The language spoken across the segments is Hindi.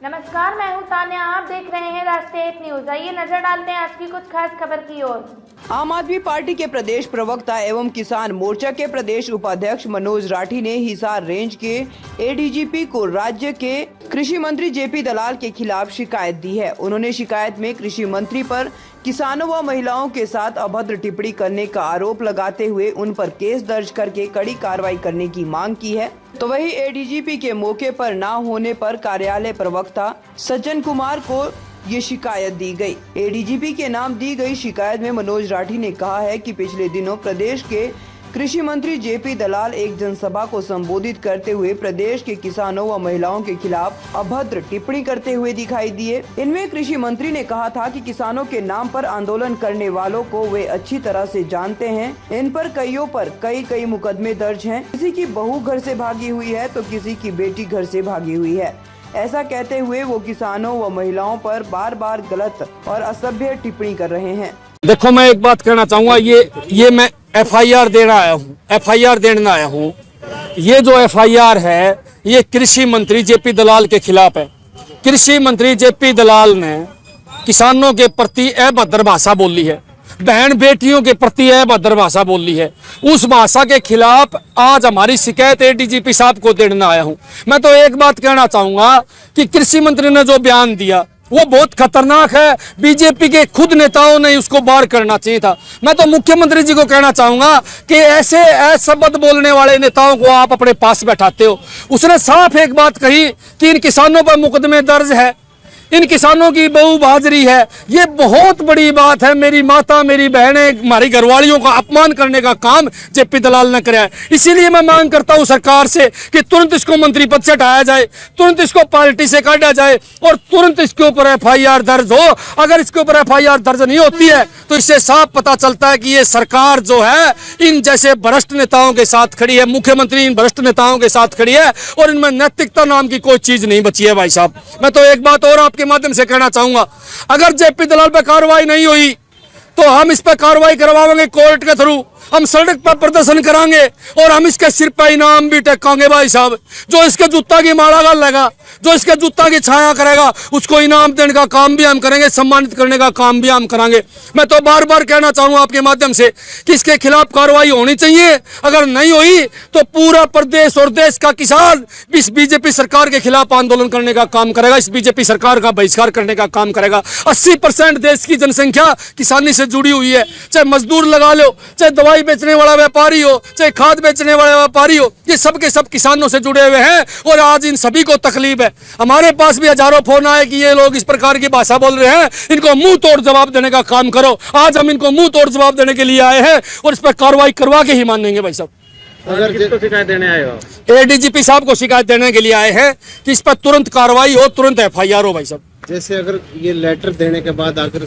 नमस्कार, मैं हूं तान्या। आप देख रहे हैं राष्ट्रीय एक न्यूज। आइए नजर डालते हैं आज की कुछ खास खबर की ओर। आम आदमी पार्टी के प्रदेश प्रवक्ता एवं किसान मोर्चा के प्रदेश उपाध्यक्ष मनोज राठी ने हिसार रेंज के एडीजीपी को राज्य के कृषि मंत्री जेपी दलाल के खिलाफ शिकायत दी है। उन्होंने शिकायत में कृषि मंत्री पर किसानों व महिलाओं के साथ अभद्र टिप्पणी करने का आरोप लगाते हुए उन पर केस दर्ज करके कड़ी कार्रवाई करने की मांग की है। तो वही एडीजीपी के मौके पर न होने पर कार्यालय प्रवक्ता सज्जन कुमार को ये शिकायत दी गई। एडीजीपी के नाम दी गई शिकायत में मनोज राठी ने कहा है कि पिछले दिनों प्रदेश के कृषि मंत्री जेपी दलाल एक जनसभा को संबोधित करते हुए प्रदेश के किसानों व महिलाओं के खिलाफ अभद्र टिप्पणी करते हुए दिखाई दिए। इनमें कृषि मंत्री ने कहा था कि किसानों के नाम पर आंदोलन करने वालों को वे अच्छी तरह से जानते हैं। इन पर कईयों पर कई मुकदमे दर्ज हैं। किसी की बहू घर से भागी हुई है तो किसी की बेटी घर से भागी हुई है। ऐसा कहते हुए वो किसानों व महिलाओं पर बार गलत और असभ्य टिप्पणी कर रहे हैं। देखो, मैं एक बात कहना चाहूँगा, ये मैं एफआईआर देना आया हूँ। ये जो एफआईआर है ये कृषि मंत्री जेपी दलाल के खिलाफ है। कृषि मंत्री जेपी दलाल ने किसानों के प्रति अभद्र भाषा बोली है, बहन बेटियों के प्रति अभद्र भाषा बोली है। उस भाषा के खिलाफ आज हमारी शिकायत एडीजीपी साहब को देना आया हूँ। मैं तो एक बात कहना चाहूँगा कि कृषि मंत्री ने जो बयान दिया वो बहुत खतरनाक है। बीजेपी के खुद नेताओं ने उसको बाहर करना चाहिए था। मैं तो मुख्यमंत्री जी को कहना चाहूंगा कि ऐसे असभ्य बोलने वाले नेताओं को आप अपने पास बैठाते हो। उसने साफ एक बात कही कि इन किसानों पर मुकदमे दर्ज है, इन किसानों की बहू बहादुरी है। ये बहुत बड़ी बात है। मेरी माता, मेरी बहनें, हमारी घरवालियों का अपमान करने का काम जेपी दलाल ने कराया। इसीलिए मैं मांग करता हूं सरकार से कि तुरंत इसको मंत्री पद से हटाया जाए, तुरंत इसको पार्टी से काटा जाए और तुरंत इसके ऊपर एफआईआर दर्ज हो। अगर इसके ऊपर एफआईआर दर्ज नहीं होती है तो इससे साफ पता चलता है कि ये सरकार जो है इन जैसे भ्रष्ट नेताओं के साथ खड़ी है। मुख्यमंत्री इन भ्रष्ट नेताओं के साथ खड़ी है और इनमें नैतिकता नाम की कोई चीज नहीं बची है। भाई साहब, मैं तो एक बात और के माध्यम से कहना चाहूंगा, अगर जेपी दलाल पर कार्रवाई नहीं हुई तो हम इस पर कार्रवाई करवाएंगे कोर्ट के थ्रू। हम सड़क पर प्रदर्शन कराएंगे और हम इसके सिर पर इनाम भी टेकांगे। भाई साहब, जो इसके जूता की माला गालेगा, जो इसके जूता की छाया करेगा, उसको इनाम देने का काम भी हम करेंगे, सम्मानित करने का काम भी हम करेंगे। मैं तो बार कहना चाहूंगा आपके माध्यम से कि इसके खिलाफ कार्रवाई होनी चाहिए। अगर नहीं हुई तो पूरा प्रदेश और देश का किसान इस बीजेपी सरकार के खिलाफ आंदोलन करने का काम करेगा, इस बीजेपी सरकार का बहिष्कार करने का काम करेगा। 80% देश की जनसंख्या किसानी से जुड़ी हुई है। चाहे मजदूर लगा लो, चाहे दवाई बेचने वाला व्यापारी हो, चाहे खाद बेचने वाला व्यापारी हो, ये सब के सब किसानों से जुड़े हुए हैं और आज इन सभी को तकलीफ है। हमारे पास भी हजारों फोन आए कि ये लोग इस प्रकार की भाषा बोल रहे हैं, इनको मुंह तोड़ जवाब देने का काम करो। आज हम इनको मुंह तोड़ जवाब देने के लिए आए हैं और इस पर कार्रवाई करवा के ही मानेंगे। भाई साहब, अगर किसको शिकायत देने आए हो? एडीजीपी साहब को शिकायत देने के लिए आए हैं कि इस पर तुरंत कार्रवाई हो, तुरंत एफआईआर हो। भाई साहब, जैसे अगर ये लेटर देने के बाद अगर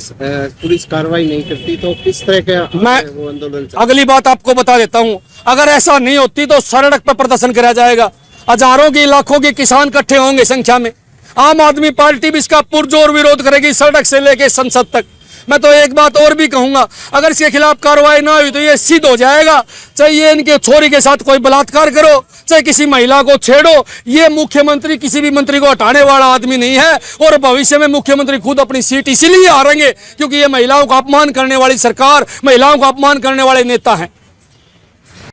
पुलिस कार्रवाई नहीं करती तो किस तरह का मैं आंदोलन? अगली बात आपको बता देता हूं, अगर ऐसा नहीं होती तो सड़क पर प्रदर्शन कराया जाएगा। हजारों की लाखों के किसान इकट्ठे होंगे संख्या में। आम आदमी पार्टी भी इसका पुरजोर विरोध करेगी, सड़क से लेके संसद तक। मैं तो एक बात और भी कहूंगा, अगर इसके खिलाफ कार्रवाई ना हुई तो ये सिद्ध हो जाएगा, चाहे ये इनके छोरी के साथ कोई बलात्कार करो, चाहे किसी महिला को छेड़ो, ये मुख्यमंत्री किसी भी मंत्री को हटाने वाला आदमी नहीं है। और भविष्य में मुख्यमंत्री खुद अपनी सीट इसीलिए हारेंगे क्योंकि ये महिलाओं का अपमान करने वाली सरकार, महिलाओं का अपमान करने वाले नेता हैं।